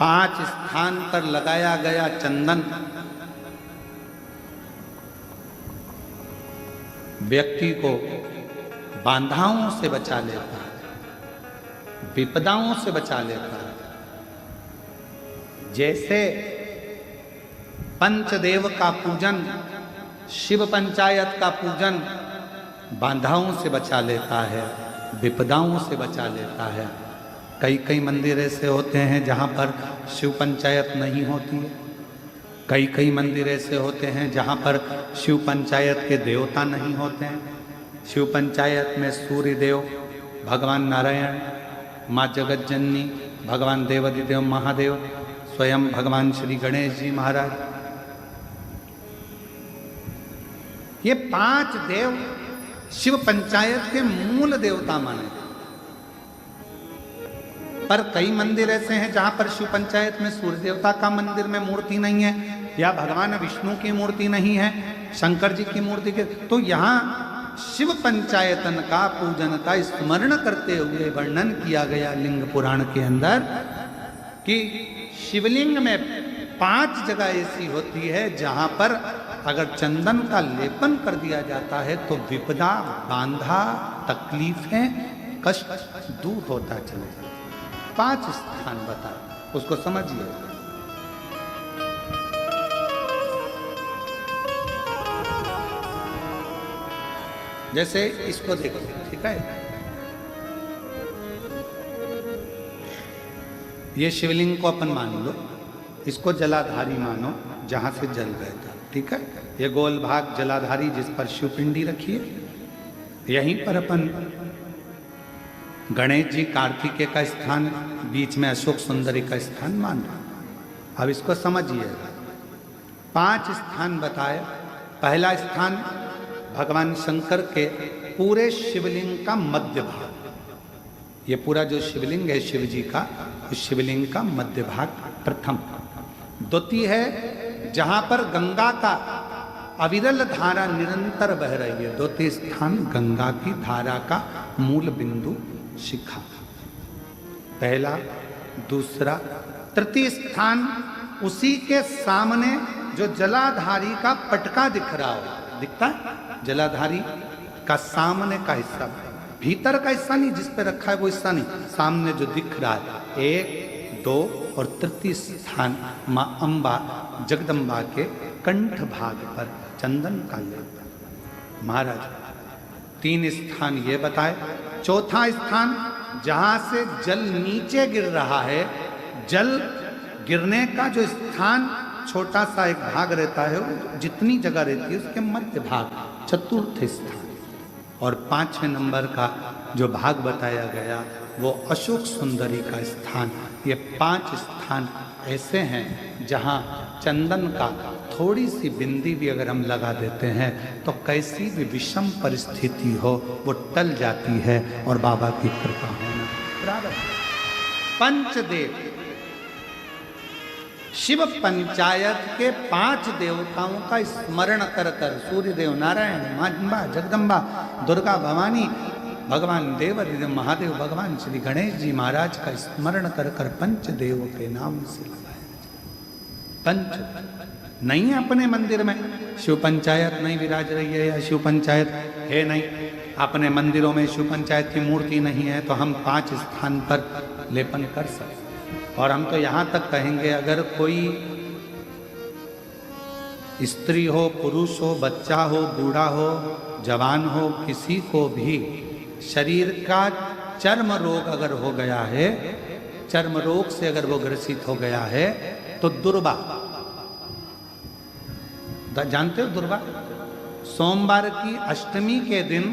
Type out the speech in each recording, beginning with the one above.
5 स्थान पर लगाया गया चंदन व्यक्ति को बाधाओं से बचा लेता है, विपदाओं से बचा लेता है। जैसे पंचदेव का पूजन, शिव पंचायत का पूजन बाधाओं से बचा लेता है, विपदाओं से बचा लेता है। कई कई मंदिर ऐसे होते हैं जहाँ पर शिव पंचायत नहीं होती है, कई कई मंदिर ऐसे होते हैं जहाँ पर शिव पंचायत के देवता नहीं होते हैं। शिव पंचायत में सूर्य देव, भगवान नारायण, माँ जगत जननी, भगवान देवाधिदेव महादेव, स्वयं भगवान श्री गणेश जी महाराज, ये 5 देव शिव पंचायत के मूल देवता माने। पर कई मंदिर ऐसे हैं जहां पर शिव पंचायत में सूर्य देवता का मंदिर में मूर्ति नहीं है, या भगवान विष्णु की मूर्ति नहीं है, शंकर जी की मूर्ति के, तो यहाँ शिव पंचायतन का पूजन का स्मरण करते हुए वर्णन किया गया लिंग पुराण के अंदर कि शिवलिंग में 5 जगह ऐसी होती है जहां पर अगर चंदन का लेपन कर दिया जाता है तो विपदा, बांधा, तकलीफें, कष्ट दूर होता चले जाता। 5 स्थान बताए, उसको समझिए। जैसे इसको देखो, ठीक है, ये शिवलिंग को अपन मान लो, इसको जलाधारी मानो जहां से जल बहता, ठीक है। ये गोल भाग जलाधारी जिस पर शिवपिंडी रखी है, यहीं पर अपन गणेश जी, कार्तिकेय का स्थान, बीच में अशोक सुंदरी का स्थान मान रहा। अब इसको समझिएगा। 5 स्थान बताए। पहला स्थान भगवान शंकर के पूरे शिवलिंग का मध्य भाग। ये पूरा जो शिवलिंग है शिव जी का, उस शिवलिंग का मध्य भाग प्रथम। द्वितीय है जहां पर गंगा का अविरल धारा निरंतर बह रही है, द्वितीय स्थान गंगा की धारा का मूल बिंदु शिखा। पहला, दूसरा, तृतीय स्थान उसी के सामने जो जलाधारी का पटका दिख रहा हो, दिखता है जलाधारी का सामने का हिस्सा, भीतर का हिस्सा नहीं जिस पे रखा है वो हिस्सा नहीं, सामने जो दिख रहा है। 1, 2 और तृतीय स्थान माँ अम्बा जगदम्बा के कंठ भाग पर चंदन का लेप। महाराज 3 स्थान ये बताए। चौथा स्थान जहां से जल नीचे गिर रहा है, जल गिरने का जो स्थान छोटा सा एक भाग रहता है, जितनी जगह रहती है उसके मध्य भाग, चतुर्थ स्थान। और 5वें नंबर का जो भाग बताया गया वो अशोक सुंदरी का स्थान। ये 5 स्थान ऐसे हैं जहां चंदन का थोड़ी सी बिंदी भी अगर हम लगा देते हैं तो कैसी भी विषम परिस्थिति हो वो टल जाती है और बाबा की कृपा होना प्रारंभ। पंचदेव, शिव पंचायत के 5 देवताओं का स्मरण कर कर, सूर्य देव, नारायण, माँ अम्बा जगदम्बा, दुर्गा भवानी, भगवान देवाधिदेव महादेव, भगवान श्री गणेश जी महाराज का स्मरण कर कर पंचदेव के नाम से लगाया। पंच नहीं है अपने मंदिर में, शिव पंचायत नहीं विराज रही है या शिव पंचायत है नहीं, अपने मंदिरों में शिव पंचायत की मूर्ति नहीं है, तो हम 5 स्थान पर लेपन कर सकते। और हम तो यहाँ तक कहेंगे अगर कोई स्त्री हो, पुरुष हो, बच्चा हो, बूढ़ा हो, जवान हो, किसी को भी शरीर का चर्म रोग अगर हो गया है, चर्म रोग से अगर वो ग्रसित हो गया है तो दुर्वा, जानते हो दुर्वा, सोमवार की अष्टमी के दिन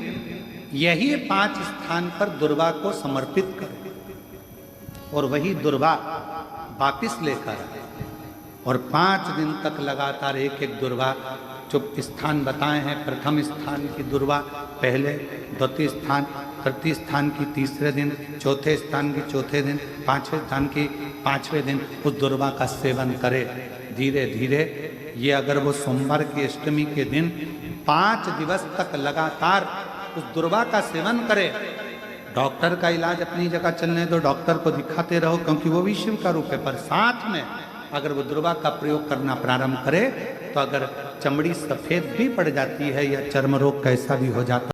यही 5 स्थान पर दुर्वा को समर्पित करो और वही दुर्वा वापिस लेकर आए। और 5 दिन तक लगातार एक एक दुर्वा, जो स्थान बताए हैं, प्रथम स्थान की दुर्वा पहले, द्वितीय स्थान, तृतीय स्थान की तीसरे दिन, चौथे स्थान की चौथे दिन, 5वें स्थान की 5वें दिन उस दुर्वा का सेवन करे धीरे धीरे। ये अगर वो सोमवार की अष्टमी के दिन 5 दिवस तक लगातार उस दुर्वा का सेवन करे, डॉक्टर का इलाज अपनी जगह चलने दो, डॉक्टर को दिखाते रहो, क्योंकि वो भी शिव का रूप है। पर साथ में अगर वो दुर्वा का प्रयोग करना प्रारंभ करे तो अगर चमड़ी सफेद भी पड़ जाती है या चर्म रोग कैसा भी हो जाता